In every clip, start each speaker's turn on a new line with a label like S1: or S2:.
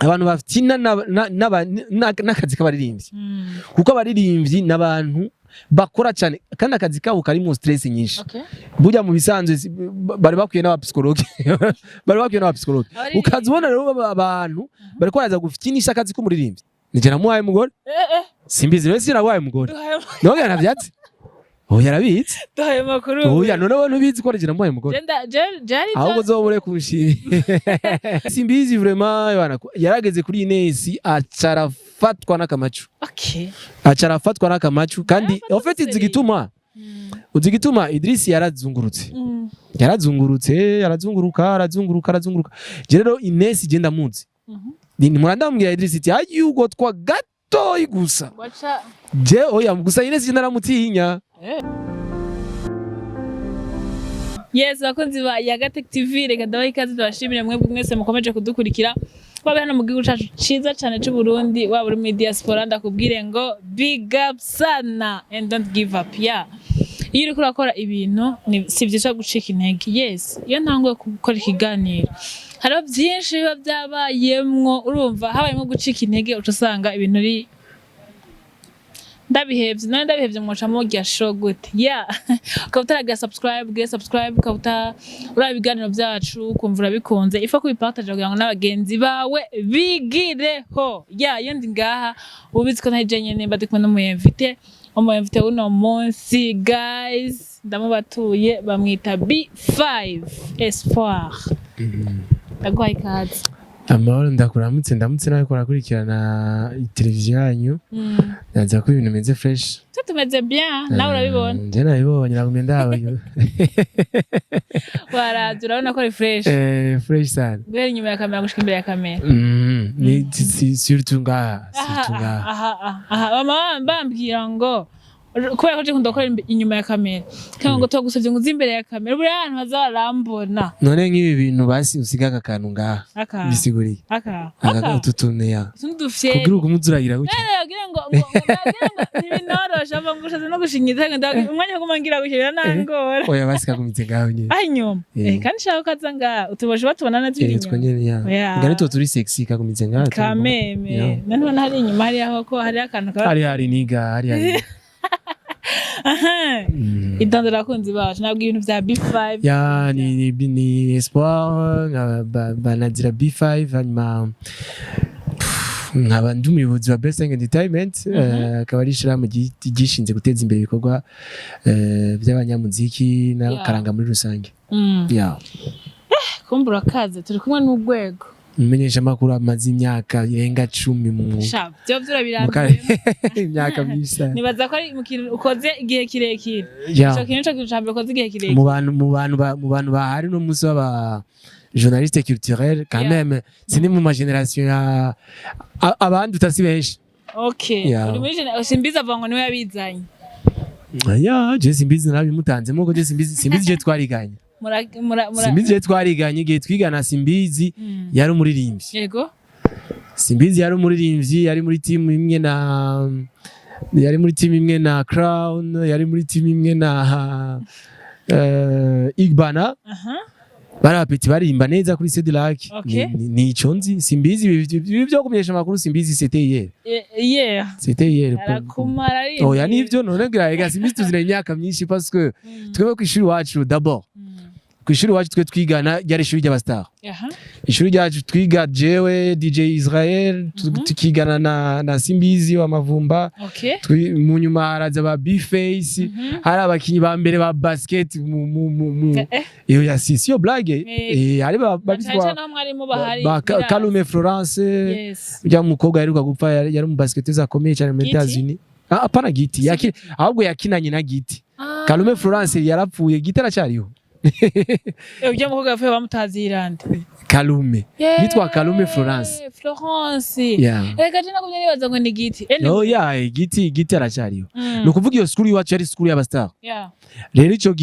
S1: abantu baftina n'akazi k'abaririmbyi kuko abaririmbyi n'abantu bakora cyane kandi akazi kabo kari mu stress nyinshi burya mu bisanzwe bari bakwiye n'abapsikologe ukazibona rero abantu bari kwaraza gufitinisha akazi k'umuririmbyi nije namuhaye umugore simbizi rero sinabaye umugore none yaravyatse yarabitse
S2: Tuhaye makuru.
S1: Oya none abantu bizi ko rege namuhaye umugore.
S2: Jari.
S1: Ahubwo zobure kushira. Simbizi vraiment bana yarageze kuri Ines acarafatwa n'akamacu.
S2: Okay.
S1: Acarafatwa n'akamacu kandi en fait uzigituma Idris yarazungurutse. Yarazunguruka. Je rero Ines genda muzi. Ni murandambwira Idris iti ayugo twa gato igusa.
S2: Wacha.
S1: Je oya gusa Ines genda ramutinya.
S2: Yes, bakunzi ba Yagatech TV reka dawa ikaze tubashimire mwebwe mwese mukomeje kudukurikira. Wabe hano mu gihugu cyacu ciza cyane cy'u Burundi, waba uri mu diaspora ndakubwire ngo big up sana and don't give up. Yeah. Iyo uri kurakora ibintu si byisha gucika intege. Yes, iyo ntanguye gukora ikiganiro hariho byinshi biba byabayemwo urumva habayemo gucika intege ucusanga ibintu ari ndabihevye mwacha moja show gute ukabutaraga subscribe ukabuta urabiganiro byacu kumvura bikunze ifa kubipartage kugira ngo n'abagenzi bawe bigireho iyo ndi ngaha ubiziko ntaje nyene mbadikumwe no umuyemvite uno munsi guys ndamubatuye bamwita B5 Espoir ndagwaye ikaze
S1: Amahoro ndakuramutse nawe kurakurikirana televiziyo yanyu naza ko ibintu bimeze fresh
S2: tumeze bien nawe urabibona
S1: nje nabibonye nagumye ndabayo
S2: waraje urabona ko ari fresh
S1: fresh sana
S2: guhera inyuma ya kamera gushika imbere ya kamera
S1: ni surtout ngaha
S2: mama bambwira ngo kubera ko ndakunda gukora inyuma ya kamera kandi ngo tugusabye ngo uzimbere ya kamera buri ahantu hazarambona
S1: none nk'ibi bintu basi usigaga akantu ngaha bisiguriye aka ututuneya kugira ngo umuzuragira gutya
S2: yagira ngo ntibinorosha ava ngushaze no gushinyiza umwanya wo kumangira gushyira nangora
S1: oya basi kagumitse ngaho nyine
S2: nyuma kandi shaka kaza ngaha utubashe batubona na turi
S1: inyuma ngani to turi sexy kagumitse ngaha
S2: kameme none hari inyuma hari aho ko hari akantu
S1: hari niga hari
S2: idandira abakunzi bacu nabwo ibintu bya B5
S1: ni Espoir banazira B5 hanyuma nkaba ndi umuyobozi wa Best Entertainment akaba ari ishirahamwe gishinze guteza imbere ibikorwa by'abanyamuziki n'akaranga muri rusange
S2: kumbura kaze turi kumwe n'urwego
S1: umenyesha makuru amazi imyaka irenga 10 mu
S2: mwuga byo byurabirambiye
S1: imyaka myinshi
S2: nibaza ko ari mukintu ukoze igihe kirekire cyo kintu cyo cyambere ukoze igihe kirekire
S1: mu bantu bahari no musi w'aba journaliste culturel quand même c'est mu ma génération ya abandi utasi benshi
S2: uri muri Simbizi avango niwe yabizanye
S1: je Simbizi nabimutanze muko je Simbizi je twariganye Simbizi twariganye igihe twigana Simbizi yari umuririmbyi
S2: yego
S1: Simbizi yari umuririmbyi yari muri team imwe na Crown yari muri team imwe na Igbana barapeti barimba neza kuri Cedric ni iconzi Simbizi byo kumenyesha makuru Simbizi c'était hier
S2: arakumara ari
S1: oya nivyo none gira Simbizi tuzina imyaka myinshi parce que twebwe kwishuri wacu d'abord kwishuri wacu twe twigana ryari ishuri ry'abastar ishuri ryacu twiga jewe DJ Israel tukigana na Simbizi w'amavumba mu nyuma haraza ba B-Face hari abakinyi ba mbere ba basket iyo ya sisio blague hari babizwa Kalume Florence bya mukobwa yaruka gupfa yari mu basketteuse akomeye cyane muri États-Unis apana Giti ahubwo yakinanye na Giti Kalume Florence yarapfuye Giti aracyariho
S2: ujya mu kugafe bamutazi Irande
S1: Kalume nitwa Kalume Florence
S2: reka je nagumye nibaza ngo ni Giti
S1: Giti aracyariho no kuvuga iyo school yacu yari school y'abastar rero ico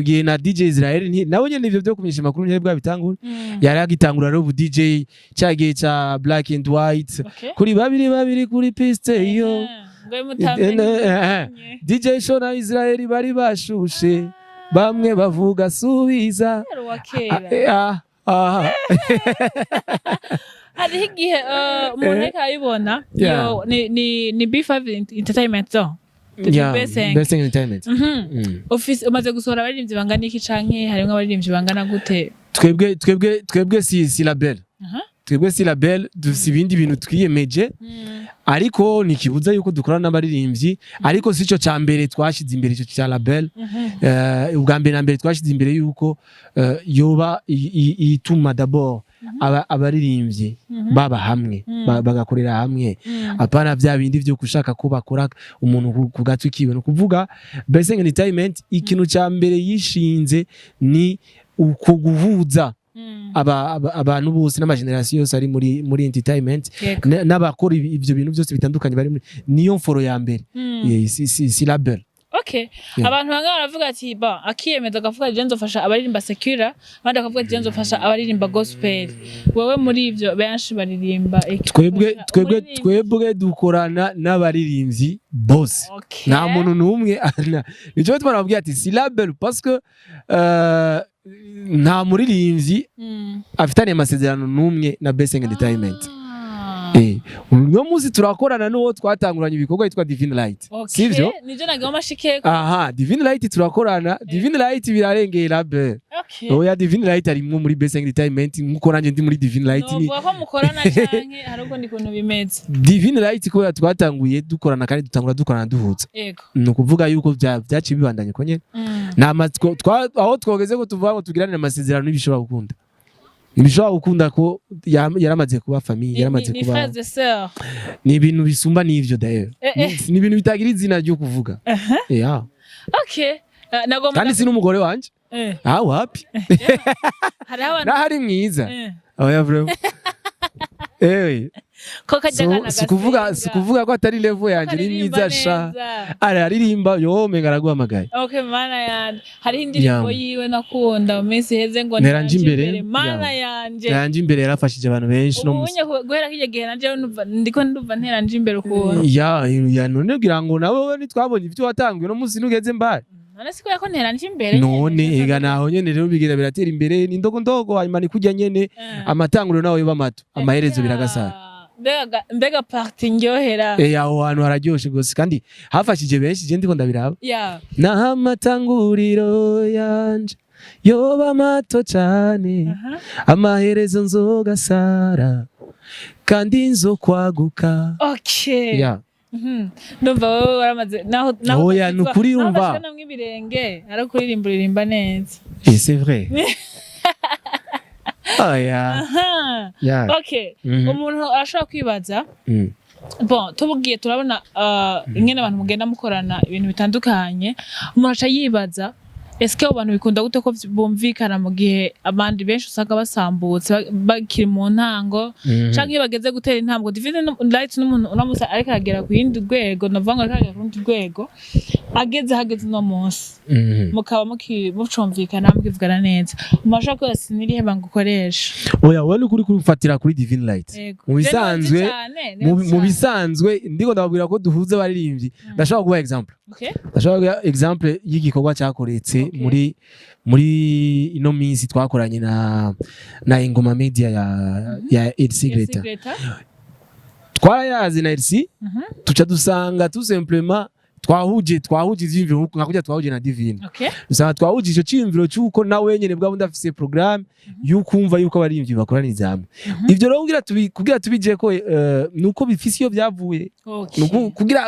S1: gihe na DJ Israel nawe nyene ivyo byo kumenyesha makuru nyene bwa bitangura yari agitangura rero DJ cyagiye cha Black and White kuri babiri kuri piste iyo DJ Shona Israel bari bashushe bamwe bavuga subiza
S2: hari igihe umuntu ariko ayibona yo ni B5 entertainment zone
S1: Best entertainment.
S2: Office umaze gusohora abaririmbyi bangana iki canke harimo abaririmbyi bangana gute?
S1: Twebwe si label. Twebwe si label dufite ibindi bintu twiyemeje ariko nikibuza yuko dukorana n'abaririmbyi ariko sico cyambere twashize imbere ico cya label. Ubwa mbere na mbere twashize imbere yuko yoba ituma d'abord abaririmbyi baba hamwe bagakorera hamwe apana bya bindi byo kushaka ko bakora umuntu ku gatwi kiwe no kuvuga Best Entertainment ikintu cya mbere yishinze ni uko guhuza abantu bose n'amageneration yose ari muri entertainment n'abakora ibyo bintu byose bitandukanye bari niyo mforo ya mbere si label.
S2: Okay. Abantu banga baravuga ati ba akiyemeza gavuga je nzofasha abaririmba secure abandi akavuga ati je nzofasha abaririmba gospel. Wewe muri ivyo benshi baririmba
S1: twebwe dukorana n'abaririmbyi bose. Nta muntu numwe nico twarababwiye ati si label parce que nta muririmbyi afitanye amasezerano numwe na Best Entertainment. Uno munsi turakorana n'uwo twatanguranye ibikorwa yitwa Divine Light. Sivyo?
S2: Nije nagaho mashike.
S1: Divine Light turakorana. Divine Light birarengeye label. Oya Divine Light arimwe muri Best Entertainment nkuko nanje ndi muri Divine Light
S2: ni. No, mukorana canke haruko ndi kuntu bimeze.
S1: Divine Light ko twatanguye dukorana kandi dutangura dukorana duhutse. No kuvuga yuko byaci bibandanye ko nyene. Namatwo aho twogeze ko tuvuga ngo tugirane amasezerano n'ibishobora gukunda. Ibishobora gukunda ko yaramaze kuba famille yaramaze kuba ni ibintu bisumba n'ivyo d'ailleurs ni ibintu bitagira izina ryo kuvuga.
S2: Okay
S1: kandi si n'umugore wanje wapi hari mwiza oya bro sikuvuga ko atari level yanje ni mwiza sha aririmba yo menga araguhamagaye.
S2: Okay mana yanje hari indirimbo yiwe nakunda umesi heze ngo
S1: neranje imbere
S2: mana yanje
S1: neranje imbere yarafashije abantu benshi
S2: no musi guhera kije gihe nanje ndiko ndumva nteranje imbere ukuntu
S1: ya none kugira ngo nabo nitwabonye ivyo watanguye no musi nugeze mbare
S2: none siko yako nteranje imbere
S1: none ega naho nyene rero bigira biratera imbere ni ndogo hanyuma ni kujya nyene amatanguriro nawo yoba mato amaherezo biragasara.
S2: Mbega party ndyohera
S1: aho hantu hararyoshe gose kandi hafashije benshi je ndiko ndabiraba na amatanguriro yanje yoba mato cyane amaherezo nzogasara kandi nzokwaguka.
S2: Ndumva wowe waramaze naho
S1: oya nukuri umva
S2: abashana mw'ibirenge arakuririmba neza.
S1: C'est vrai.
S2: Okay. Umuntu ashobora kwibaza bon tubugiye turabona ingene abantu mugenda mukorana ibintu bitandukanye umuntu aca yibaza eske abantu bikunda gute ko bumvikana mu gihe abandi benshi usanga basambutse bakiri mu ntango canke iyo bageze gutera intambwe Divine Light n'umuntu unamusa ariko agera ku yindi rwego navanga akagera ku yindi rwego hageze no munsi mukaba mucumvikana mukivugana neza umasha ko yasinirihe bangukoresha.
S1: Oya wewe ukuri kufatira kuri Divine Light mu bisanzwe ndiko ndababwira ko duhuze abaririmbyi ndashaka kuba example. Ndashaka kuba example y'igikorwa cyakoretse muri ino minsi twakoranye na Ingoma Media ya LC Greta twarayazi na LC tuca dusanga tout simplement twahuje ivyimviro nka kujya twahuje na Divine. Dusanga twahuje ico cimviro cyuko nawe nyene bwa ndafise programme yukumva yuko abarimvyi bakoraniza hamwe. Ivyo rero kugira tubije ko nuko bifise iyo byavuye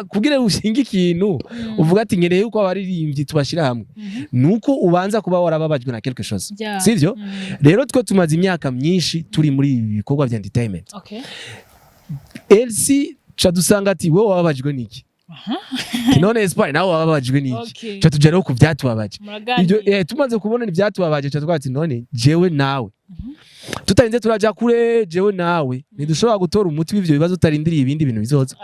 S1: kugira ushinga ikintu uvuga ati ngereye yuko abarimvyi tubashira hamwe nuko ubanza kuba warababajwe na quelque chose. Sivyo rero twe tumaze imyaka myinshi turi muri ibikorwa vya entertainment. LC cha dusanga ati wewe wababajwe niki kinone Espoir nawe wababajwe niki cha tujya rero ku byatubabaje ibyo tumaze kubona ni byatubabaje cha twati none jewe nawe tutarinze turaja kure jewe nawe nidushobora gutora umuti w'ivyo bibazo utarindiriye ibindi bintu bizoza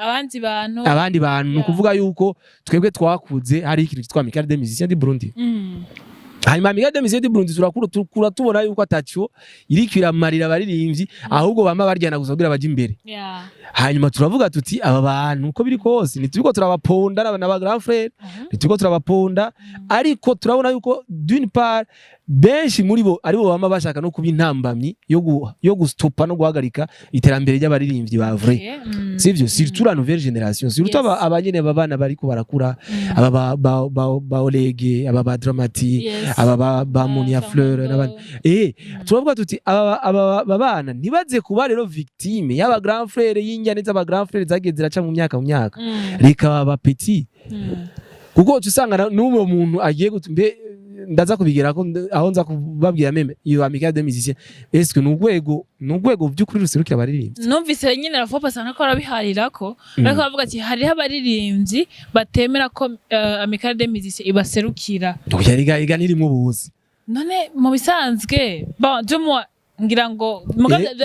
S1: abandi bantu nukuvuga yuko twebwe twakuze hari ikintu cyitwa Amical des Musiciens du Burundi hanyuma amiga de mise de Burundi turakura tubona yuko atacho iriko iramarira abaririmbyi ahubwo bama baryana gusogira baje imbere hanyuma turavuga tuti aba bantu uko biri kose nitubiko turabaponda n'aba grand frère nitubiko turabaponda ariko turabona yuko d'une part benshi muri bo ari bo bama bashaka no kuba intambamyi yo gustopa no guhagarika iterambere ry'abaririmbyi ba vrai sivyo surtout la nouvelle génération surtout abanyene babana bariko barakura aba ba Olege aba ba Dramati aba ba Monia Fleur n'abandi turavuga tuti aba babana ntibaze kuba rero victime y'aba grand frère y'injyane z'aba grand frère zageze ziraca mu myaka reka baba petit kuko usanga n'uwo muntu agiye gutumbe ndaza kubigera ko aho nza kubabwira meme iyo amiga de musicien est-ce que n'ugwego by'ukuri ruserukira abaririmbyi
S2: numvise nyine rafopa sana ko arabiharira ko ariko bavuga ati hari abaririmbyi batemera ko amiga de musicien ibaserukira
S1: yariga nirimo ubuzi
S2: none mu bisanzwe ngira ngo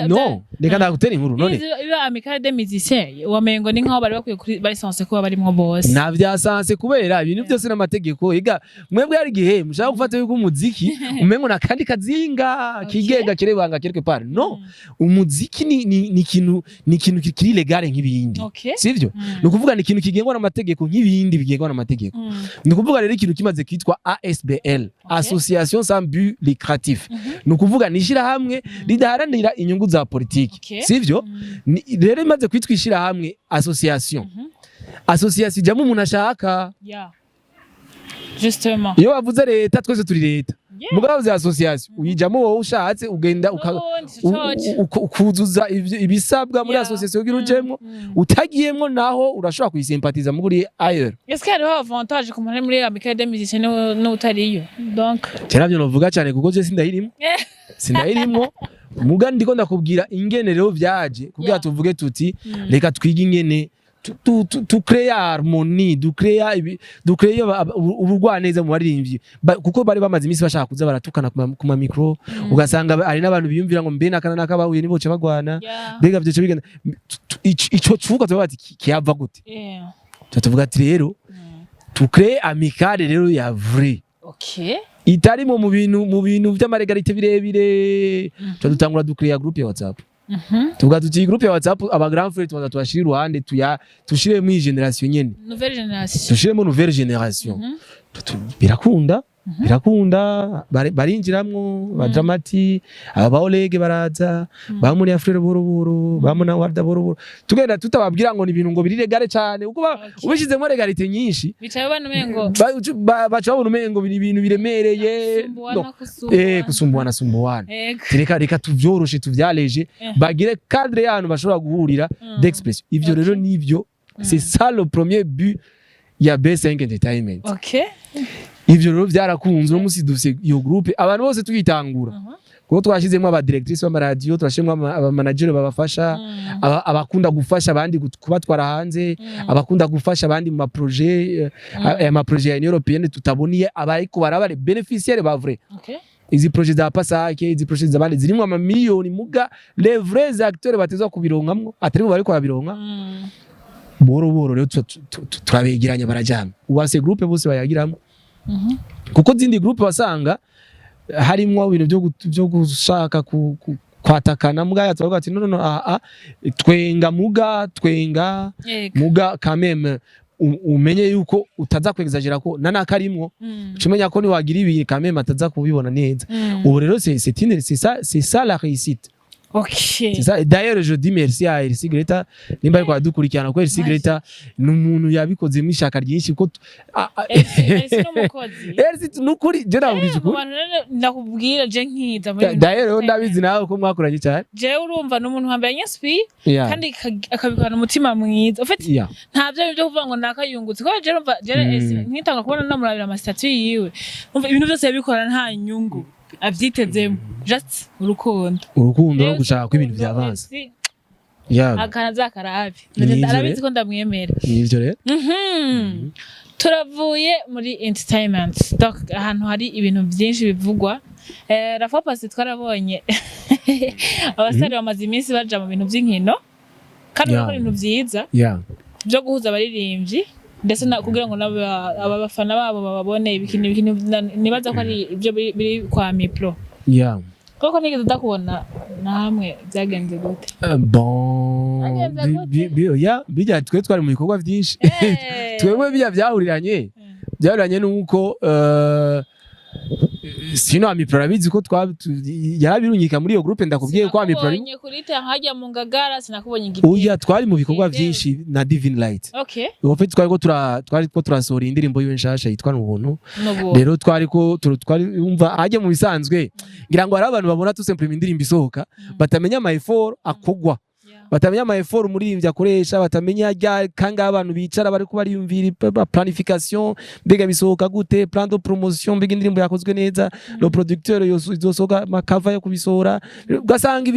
S1: no reka ndagutera inkuru none
S2: iba amiga de musicien wamengo ni nkaho bari bakwiye bari sanse kuba barimo bose
S1: nta byasanse kubera ibintu byose n'amategeko iga mwebwe hari gihe mushaka gufata yuko umuziki umengo na kandi kazinga kigega kirebanga quelque part no umuziki ni ikintu kiri legal nk'ibindi sivyo no kuvuga ni ikintu kigengwa n'amategeko nk'ibindi bigengwa n'amategeko no kuvuga rero ikintu kimaze kwitwa ASBL Association sans but lucratif no kuvuga nishira hamwe ridaharanira inyungu za politiki sivyo rero imaze kwitwishira hamwe association ijamo umuntu ashaka
S2: justement
S1: iyo bavuze leta twese turi leta mugabo za association uyijamo wowe ushatse ugenda ukuzuza ibisabwa muri association y'urujemwo utagiyemwo naho urashobora kuyisympathiza muri ailleurs
S2: est-ce qu'il y a avantage ku muntu muri amical de musicien no utariyo donc
S1: cyane novuga cyane kuko je sindayirimo muga ndiko ndakubwira ingene rero vyaje kugira tuvuge tuti reka twiga ingene tu créer harmonie du créer ubugwaneza mu baririmbyi kuko bari bamaze imisi bashaka kuza baratukana ku ma micro ugasanga ari n'abantu biyumvira ngo mbe nakana nakabahuye nibo bagwana bega byo bigana ico cuka tuba bati kiyava gute tuvuga ati rero tu créer amicale rero ya vrai itarimo mu bintu by'amaregalite birebire dutangura ducreate group ya WhatsApp tuvuga tuti group ya WhatsApp aba grand frère tubanza tubashira iruhande tushire mu generation nyene tushire mu nouvelle generation birakunda barinjiramwo ba Dramati aba Olege baraza ba Monia Fleur boroboro ba Mona Warda boroboro tugenda tutababwira ngo ni ibintu ngo birire gare cyane uko ubishizemo regalite nyinshi
S2: bicaye bana umengo
S1: bacha babona umengo ibintu biremereye kusumbuana reka tuvyoroshe tuvyaleje bagire cadre y'ahantu bashobora guhurira d'expression ivyo rero nivyo c'est ça le premier but ya B5 Entertainment ivyo rero byarakunze no musi dufise iyo groupe abantu bose twitangura kuko twashizemo aba directrice b'ama radio twashimwe aba manager babafasha abakunda gufasha abandi kubatwara hanze abakunda gufasha abandi mu projet ya Union Européenne tutaboniye abariko barabare bénéficiaires ba vrai izi projet za pasake izi projet zabandi zirimo ama miliyoni muga les vrais acteurs batezwa kubironkamwo atari bari ko babironka boro rero turabegeranya barajyana uwase groupe bose bayagiramo kuko zindi groupe wasanga harimo ibintu byo gushaka kwatakana muga twavuga ati no twenga muga quand même umenye yuko utaza kwegezagera ko nanakarimwo cumenya ko ni wagira ibi quand même ataza kubibona neza ubu rero c'est ça la réussite. C'est ça. D'ailleurs, je dis merci à Elsie Greta. Nimba ariko adukurikirana ko Elsie Greta n'umuntu yabikoze mwishaka ryinshi ko
S2: Elsie n'umukozi.
S1: Elsie nukuri je nabwije ko.
S2: Nakubwira je nkiza.
S1: D'ailleurs, ndabizi nawe ko mwakoranye cyane.
S2: Je urumva n'umuntu wambaye Espoir kandi akabikana umutima mwiza. Ufite ntavyo byo kuvuga ngo nakayungutse. Ko je urumva je Elsie nkitanga kubona namurabira ama statut yiwe. Umva ibintu byose yabikora nta nyungu. Avyitezemo just urukundo
S1: no gushaka ko ibintu byavanze
S2: akanaza karabi arabizi ko ndamwemera
S1: nivyo rero
S2: turavuye muri entertainment donc ahantu hari ibintu byinshi bivugwa rafopasi twarabonye abasare bamaze iminsi baja mu bintu by'inkino kandi bakora ibintu byiza byo guhuza abaririmbyi ndetse kugira ngo abafana babo babone ibintu nibaza ko ari ibyo biri kwa Mipro. Koko nigeze ndakubona namwe byagenze gute?
S1: Bon bijya twe twari mu bikorwa byinshi twebwe byahuriranye nuko sino Mipro arabizi ko yarabirunyika muri iyo groupe ndakubwiye ko Mipro
S2: ari kurite hajya mu ngagara sinakubonye igiti.
S1: Oya twari mu bikorwa byinshi na Divine Light.
S2: Okay.
S1: Ubu twari ko turasohora indirimbo yiwe nshasha yitwa N'ubuntu. Rero twari umva ajye mu bisanzwe ngira ngo hari abantu babona tout simplement indirimbo isohoka batamenya ama effort akogwa. Batamenya ama effort muri akoresha batamenya kanga abantu bicara bari ko bariyumvira planification mbega bisohoka gute plan de promotion mbega indirimbo yakozwe neza no producteur yosohoka makava yo kubisohora ugasanga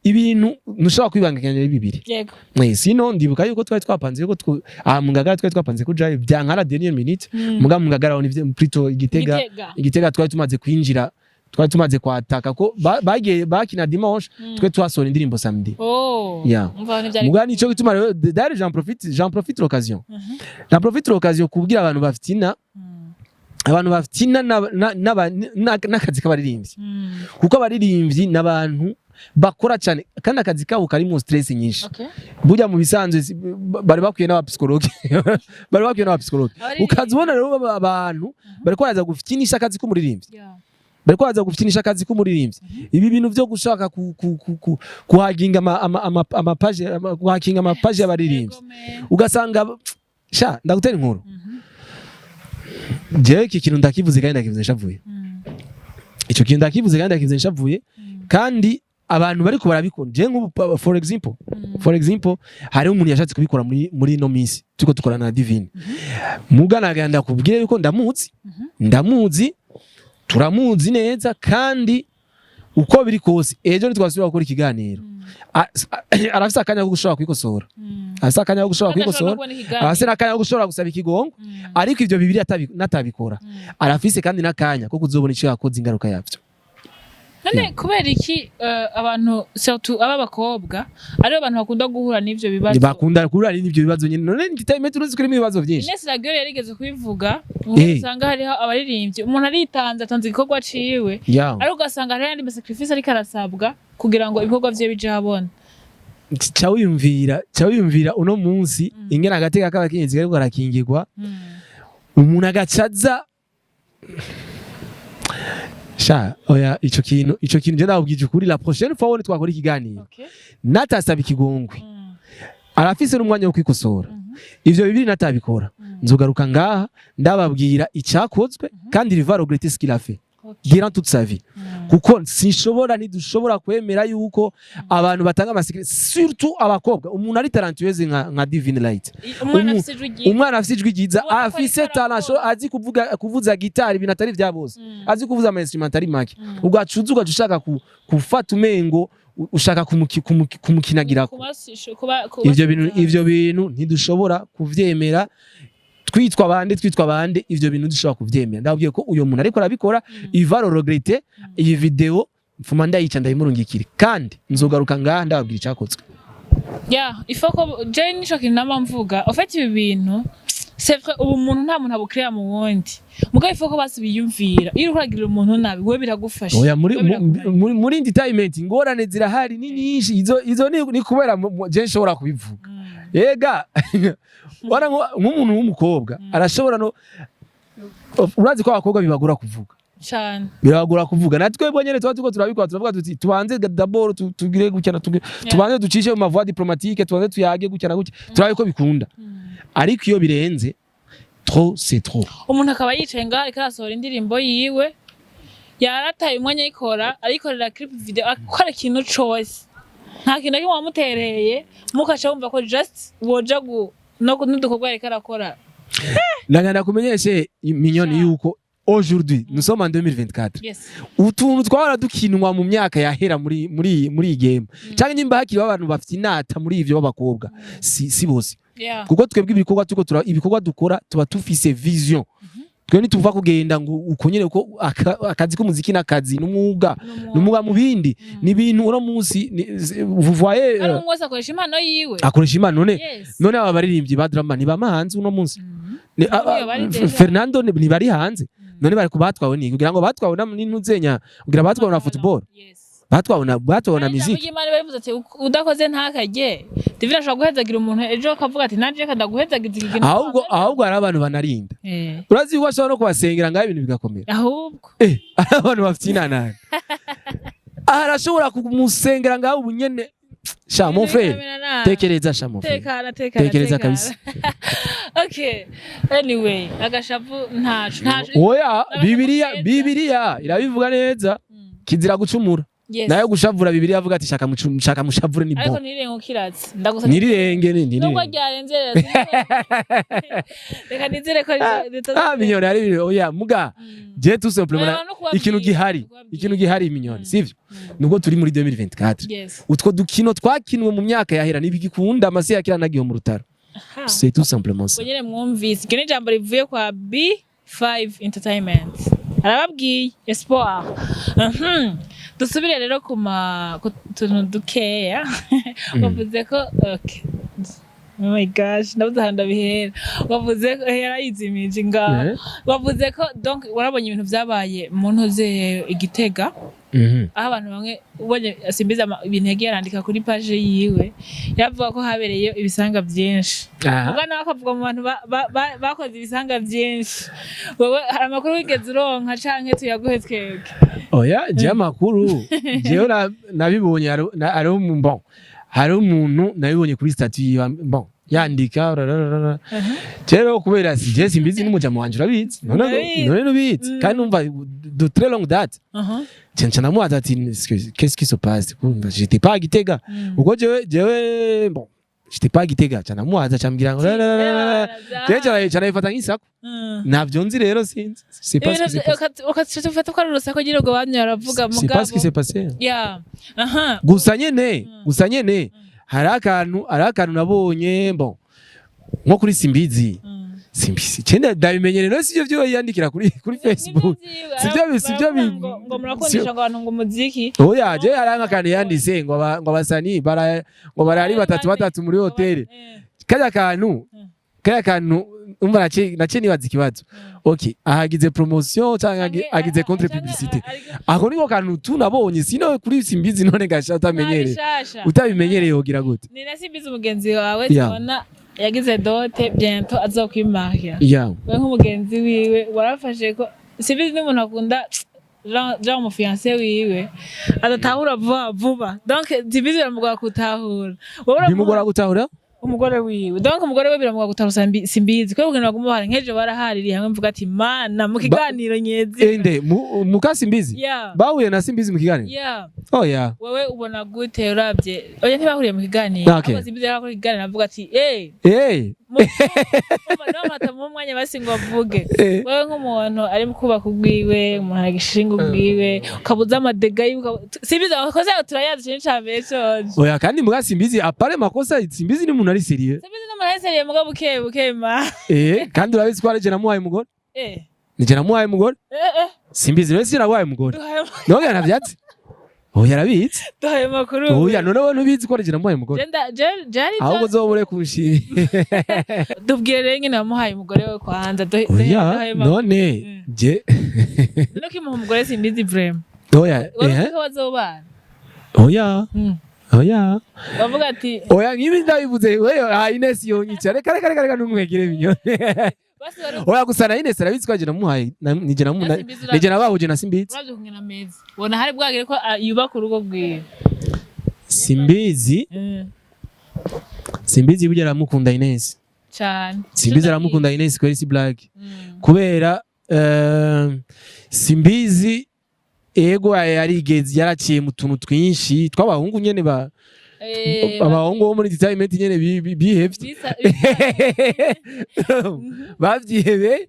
S1: ibintu nushaka kwibangikanya bibiri.
S2: Yego.
S1: Sino ndibuka yuko twari twapanze yuko mu ngagara twari twapanze kuja byankara dernière minute muga mu ngagara on plutôt igitega twari tumaze kwinjira twari tumaze kwataka ko bagiye bakina dimanche twe twasora indirimbo samedi. Muga nico gituma rero d'ailleurs j'en profite l'occasion. J'en profite l'occasion kubwira abantu bafitina n'akazi k'abaririmbyi kuko abaririmbyi n'abantu bakora cyane kandi akazi kabo kari mu stress nyinshi. Burya mu bisanzwe bari bakwiye n'abapsikologe ukazibona rero abantu bari kwaza gufitinisha akazi k'umuririmbyi bari kwaza gufitinisha akazi k'umuririmbyi. Ibi bintu byo gushaka kuhaginga amapaje y'abaririmbyi ugasanga ndagutera inkuru jewe iki kintu ndakivuze kandi ndakivuze nshavuye icyo kintu ndakivuze kandi ndakivuze nshavuye kandi abantu bari ko barabikora je nk'ubu for example hari umuntu yashatse kubikora muri no minsi tuko tukorana na Divine mugana ndakubwire yuko ndamuzi turamuzi neza kandi uko biri kose ejo nitwasubira gukora ikiganiro arafise akanya ko gushobora kwikosora arafise akanya ko gushobora kwikosora arafise akanya ko gushobora gusaba ikigongo ariko ivyo bibiri natabikora arafise kandi nakanya ko kuzobona ico yakoze ingaruka yavyo.
S2: None kubera iki abantu surtout ababakobwa ari abantu bakunda guhura n'ivyo bibazo
S1: bakunda guhura n'ivyo bibazo nyine none nditayime turuzi kuri ibibazo byinshi.
S2: Ines Ragere yarigeze kubivuga usanga hariho abaririmbyi umuntu aritanze atanze igikorwa ciwe ari ugasanga hari andi sacrifice ariko arasabwa kugira ngo ibikorwa vye bije habona. Cyawiyumvira uno munsi ingena agateka k'abakenyezi ariko arakingirwa umuntu agacaza oya ico kintu je ndabwije kuri la prochaine fois twakora ikiganiro natasaba ikigongwe arafise n'umwanya wo kwikosora ivyo bibiri natabikora nzogaruka ngaha ndababwira icyakozwe kandi riva regretter ce qu'il a fait durant toute sa vie kuko ntidushobora kwemera yuko abantu batanga amasikiri surtout abakobwa umuntu ari talentueuse nka Divine Light umwana afise ijwi ryiza afise talent azi kuvuza gitari ibintu atari vya bose azi kuvuza ama instrumentari make ugacuza ushaka kufata umengo ushaka kumukinagirako ivyo bintu ntidushobora kuvyemera twitwa bande ivyo bintu dushobora kuvyemera. Ndabwiye ko uyo muntu ariko arabikora ivaro regretter iyi video mfuma ndayica ndayimurungikire kandi nzogaruka ngaha ndababwira icyakozwe. Ifoko je nico kinama mvuga ofete ibi bintu c'est vrai ubu muntu nta muntu abukreya mu wundi muga ifoko basubiyumvira iyo uragirira umuntu nabi we biragufasha.
S1: Oya muri entertainment ingorane zirahari ni nyinshi izo ni kubera je nshobora kubivuga yega wara nk'umuntu w'umukobwa arashobora no urazi ko abakobwa bibagura kuvuga
S2: cyane
S1: biragura kuvuga natwe bonyene tuko turabikora turavuga tuti tubanze d'abord tugire gucyana tubanze ducishe mu mavoie diplomatique tubanze tuyage gucyana gucya turabe ko bikunda ariko iyo birenze trop c'est trop
S2: umuntu akaba yicaye ngaho ariko arasohora indirimbo yiwe yarataye umwanya yikora arikorera clip video akora ikintu cyose nta kintu kimwe wamutereye mukaca wumva ko just woja no kudukorwa ariko arakora.
S1: Nagana kumenyeshe minyoni yuko aujourd'hui nous sommes en 2024 utuntu twara dukinwa mu myaka yahera muri game cyangwa nimba hakiri abantu bafite inata muri ivyo babakobwa si bose kuko twebwe ibikorwa dukora tuba tufise vision twe nituva kugenda ngo ukonyene uko akazi k'umuziki n'akazi n'umwuga mu bindi ni ibintu uno munsi vuvoye
S2: ari umwese akoresha impano yiwe
S1: akoresha impano none aba baririmbyi ba drama ni bamahanze uno munsi Fernando ni bari hanze none bari kubatwawe ni kugira ngo batwawe n'intuzenya kugira batwawe na football batwawe na muziki
S2: Imana barivuze ati udakoze ntakajye Divina ashobora guhezagira umuntu ejo akavuga ati nanje kadaguhezagiza iki kintu
S1: ahubwo ari abantu banarinda urazi ko ashobora no kubasengera ngaho ibintu bigakomera
S2: ahubwo
S1: abantu bafite inanana arashobora kumusengera ngaho ubunyene sha mon frère tekereza sha mon frère tekereza kabisa
S2: okay anyway agashavu ntacu
S1: oya bibiliya irabivuga neza kizira gucumura nayo gushavura bibiliya avuga ati shaka mushavure ni bo
S2: ariko nirenge ukiratse ndagusaba
S1: nirenge
S2: nubwo ryarenze reka nizere ko
S1: minyoni ari oya muga je tout simplement ikintu gihari minyoni sivyo nubwo turi muri 2024 utwo dukino twakinwe mu myaka yahera nibigikunda amase yakira nagiye mu rutaro c'est tout simplement ça
S2: nyene mwumvise ikene jambo rivuye kwa B5 Entertainment arababwiye Espoir dusubire rero ku tuntu dukeya bavuze ko okay oh my gosh ndabuzahanda bihera bavuze ko yarayizimije ngaho bavuze ko donc warabonye ibintu byabaye mu ntoze Igitega aho abantu bamwe ubonye Simbizi ibintu yagiye arandika kuri page yiwe yavuga ko habereye ibisanga byinshi ubwo nawe akavuga mu bantu bakoze ibisanga byinshi wowe hari amakuru wigeze uronka canke tuyaguhe twebwe
S1: oya je amakuru jewe nabibonye hari umuntu nabibonye kuri statut yandika rero kubera je Simbizi n'umujama wanje urabizi none nubizi kandi numva de très longue date Tiens moi qu'est-ce qui se passe j'étais pas à Gitega uko jewe j'étais pas à Gitega cyana muhaza cyambira ngo cyana ifata nk'isako navyo nzi rero sinzi c'est pas ce qui s'est passé
S2: ukatufata ko arurusa ko girogo banyu aravuga mugabo
S1: c'est pas ce qui s'est passé
S2: yeah
S1: gusa nyene hari akantu nabonye nko kuri Simbizi cyenda ndabimenyere no sivyo byo yandikira kuri Facebook sivyo
S2: ngo murakundisha ngo abantu ngo muziki
S1: oya je haranga kandi yandise ngo abasani ngo barari batatu muri hotel kaya kantu umva nace nibaza ikibazo okay ahagize promotion cyangwa agize contre publicité aho niko kantu tunabonye sino kuri Simbizi none gasha utabimenyereye yogira gute
S2: ni na Simbizi umugenzi wawe tubona yagize dote bientôt azokwimaria we nk'umugenzi wiwe warafashe ko Simbizi n'umuntu akunda Jean mon fiancé wiwe adatahura vuba donc Simbizi biramugora gutahura
S1: bimugora gutahura
S2: umugore wiwe donc umugore we biramuga gutarusa Simbizi ko kugira ngo mubare nkeje barahaririye hamwe mvuga ati mana mu kiganiro nyezi
S1: ende muka Simbizi bahuye na Simbizi mu kiganiro oya
S2: wewe ubona gute urabye oya ntibahuriye mu kiganiro abo Simbizi yakora ikiganiro avuga ati mata mu mwanya basingo bavuge wewe nk'umuntu ari mukubaka ubwiwe umuntu agishinga ubwiwe ukabuza amadega Simbizi akoze turayazi cyane cyane
S1: oya kandi muka Simbizi apare makosa Simbizi ni umuntu ari serieux
S2: Simbizi n'umuntu ari serieux mugabo bukema
S1: kandi urabizi ko araje namuhaye umugore nije namuhaye umugore Simbizi rero sirabaye umugore none navyatsi oya yarabitse
S2: duhaye makuru
S1: oya none wowe nubizi ko araje namuhaye umugore
S2: jari
S1: ahubwo zobure kushira
S2: dubwire rero nyine namuhaye umugore we kwanza
S1: none je
S2: no kimuha umugore Simbizi vraiment
S1: oya
S2: ko bazobana
S1: oya
S2: bavuga ati
S1: oya ngibi ndabivuze wewe Ines yonyica reka numwegere binyo oya gusa na Ines arabizi ko aje namuhaye nije nabahuje na Simbizi
S2: uraje kungena meza bona hari bwagire ko yubaka urugo bwiwe
S1: Simbizi bujya aramukunda Ines
S2: cyane
S1: Simbizi aramukunda Ines ko si black kubera Simbizi ego yarigeze yaraciye mu tuntu twinshi tw'abahungu nyene abahungu bo muri entertainment nyene bihevye bavyihebe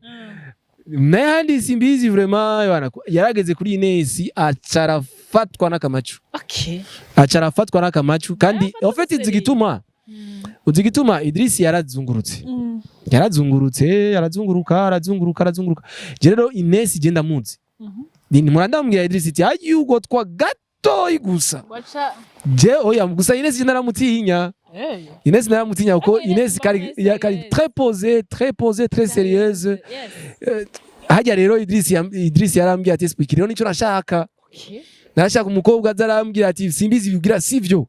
S1: nayandi Simbizi vraiment yarageze kuri Ines acarafatwa n'akamacu kandi en fait izigituma uzi gituma Idris yarazungurutse arazunguruka je rero Ines je ndamuzi ni murandambwira Idris ati ayugo twa gatoyi gusa je oya gusa Ines je naramutinya Ines naramutinya uko Ines kari très posée très sérieuse hajya rero Idris yarambwiye ati speak rero nico nashaka nashaka umukobwa azarambwira ati simbizi bigira sivyo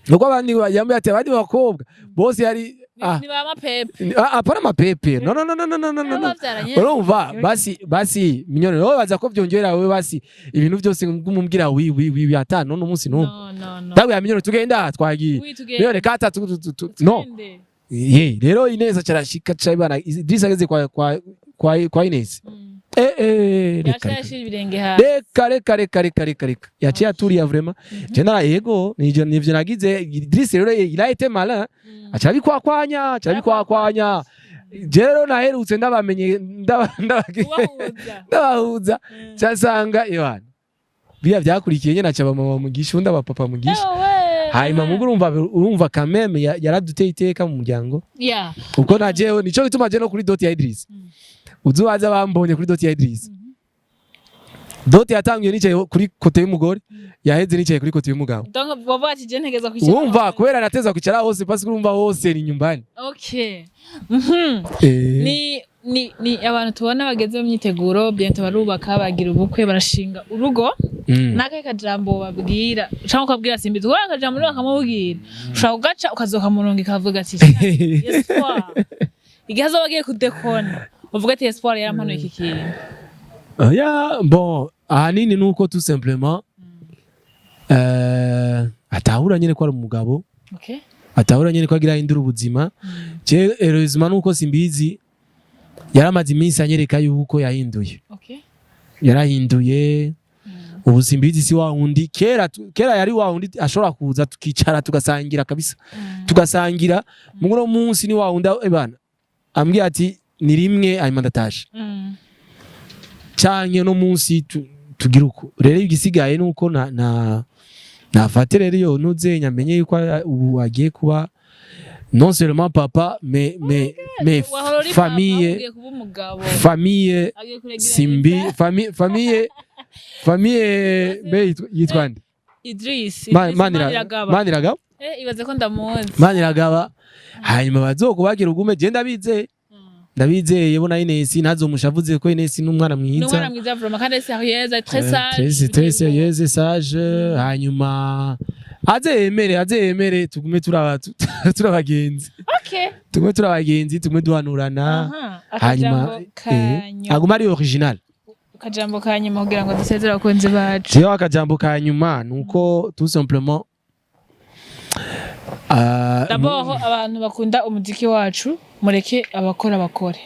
S1: nuko abandi yambaye ati abandi bakobwa bose yari
S2: ni ba mapepe
S1: apana mapepe no urumva basi minyone no baza ko byongera wewe basi ibintu byose ngumumbwira wi atano no munsi no dawe ya minyone tugenda twagiye rero kata no rero Ineza carashika cabana Idris ageze kwa Ines reka yaciye aturiye vraiment je nara yego nivyo nagize Idris rero il a été malin acha bikwakwanya je rero naherutse ndabamenye ndabahuza cyasanga Yohana biya byakurikiye nyene aca bamama mugisha unda bapapa mugisha hanyuma urumva kameme yaraduteye iteka mu muryango uko najewe nico bituma je no kuri doti ya Idris uzubaza bambonye kuri doti ya Idris doti yatangiye nicaye kuri kote y'umugore yaheze nicaye kuri kote y'umugabo
S2: donc baba ati je ntegeza kwicara
S1: wumva kubera nateza kwicara hose parce que urumva hose ni nyumbani
S2: okay ni abantu tubona bageze mu myiteguro bientôt barubaka bagira ubukwe barashinga urugo nakaye kajambo babwira cyangwa ukabwira simbizi wowe akajambo rero akamubwira ushaka ugaca ukazoka murongo ikavuga ati Espoir igazo bagiye kudekona uvuga ati Espoir yarampanuye iki kintu
S1: bon ahanini nuko tout simplement atahura nyene ko ari umugabo atahura nyene ko agira indura ubuzima je heureusement nuko simbizi yaramaze iminsi anyereka yuko yahinduye yarahinduye ubu simbizi si wa wundi kera yari wa wundi ashobora kuza tukicara tugasangira kabisa tugasangira muno munsi ni wa wundi ebana ambwiye ati ni rimwe hanyuma ndatashe canke no munsi tugira uko rero igisigaye nuko nafate rero iyo nuze nyamenye yuko ubu agiye kuba non seulement papa mais famille simbi famille yitwande
S2: Idris
S1: Maniragaba
S2: ibaze ko ndamuzi
S1: Maniragaba hanyuma bazokubagira ugume je ndabizeye bona Ines ntazomushavuze ko Ines n'umwana mwiza
S2: vraiment kandi sérieuse
S1: très sérieuse sage hanyuma azemere tugume turabagenzi tugume turabagenzi tugume duhanurana hanyuma aguma ari original
S2: akajambo kanyuma kugira ngo dusezera abakunzi bacu
S1: je akajambo kanyuma nuko tout simplement
S2: d'abord abantu bakunda umuziki wacu mureke abakora bakore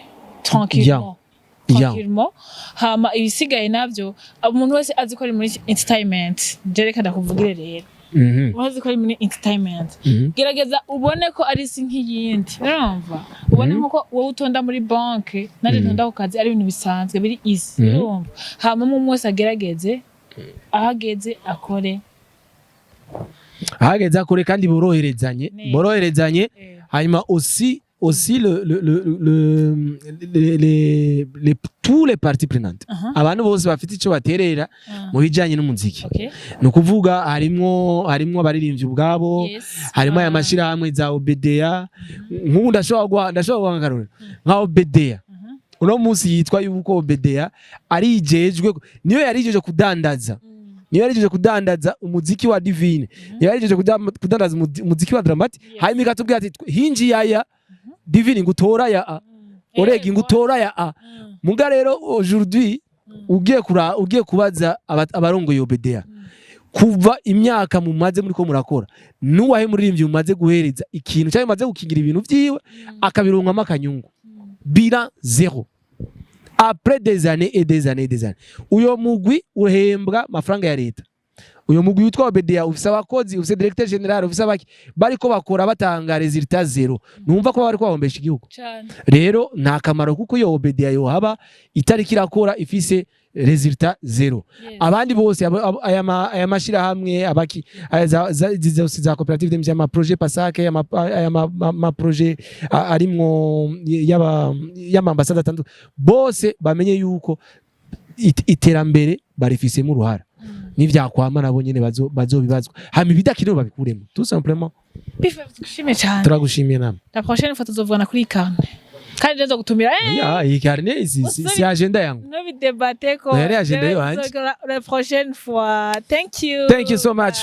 S2: tranquillement hama ibisigaye navyo umuntu wese azi ko ari muri entertainment jereka ndakuvugire rero umaze ko ari muri entertainment gerageza ubone ko ari si nk'iyindi urumva ubone nko wowe utonda muri banke nari ntonda ku kazi ari ibintu bisanzwe biri easy urumva hama mu mwese agerageze ahageze akore
S1: kandi boroherezanye hanyuma aussi tous les parties prenantes abantu bose bafite ico baterera mu bijanye n'umuziki no kuvuga harimo abaririmbyi ubwabo harimo aya mashira hamwe za OBDA nk'ubu ndashobora guhangarura nka OBDA uno munsi yitwa yuko OBDA arijejwe niyo yarijeje kudandaza umuziki wa Divine niyo yarijeje kudandaza umuziki wa Dramatic hanyuma ikatubwira ati hinji yaya Divine ngutora ya oregi ngutora ya muga rero aujourd'hui ugiye kubaza abarongo y'OBDA kuva imyaka mumaze muri ko murakora nuwahe muririmbyi mumaze guhereza ikintu cyangwa mumaze gukingira ibintu vyiwe akabironkamo akanyungu bila zero après des années uyo mugwi uhembwa amafaranga ya leta uyo mugwi witwa OBDA ufise abakozi ufise directeur general ufise abaki bariko bakora batanga resultat zero numva ko bariko bahombesha igihugu rero nta kamaro kuko iyo OBDA yo haba itariki irakora ifise resultat zero abandi bose aya mashira hamwe abaki za cooperative de ama projet pasake ama projet arimwo yama ambassade atandu bose bamenye yuko iterambere barifise mu ruhara n'ivyakwama nabo nyene bazobibazwa hama ibidakinewe babikuremo tout simplement
S2: tugushimiye cyane
S1: turagushimiye namwe
S2: la prochaine fois tuzovugana kuri carnet kandi nzo gutumira
S1: iyi carnet si agenda yangu
S2: no bidebate ko
S1: yari agenda yo
S2: la prochaine fois thank you
S1: so much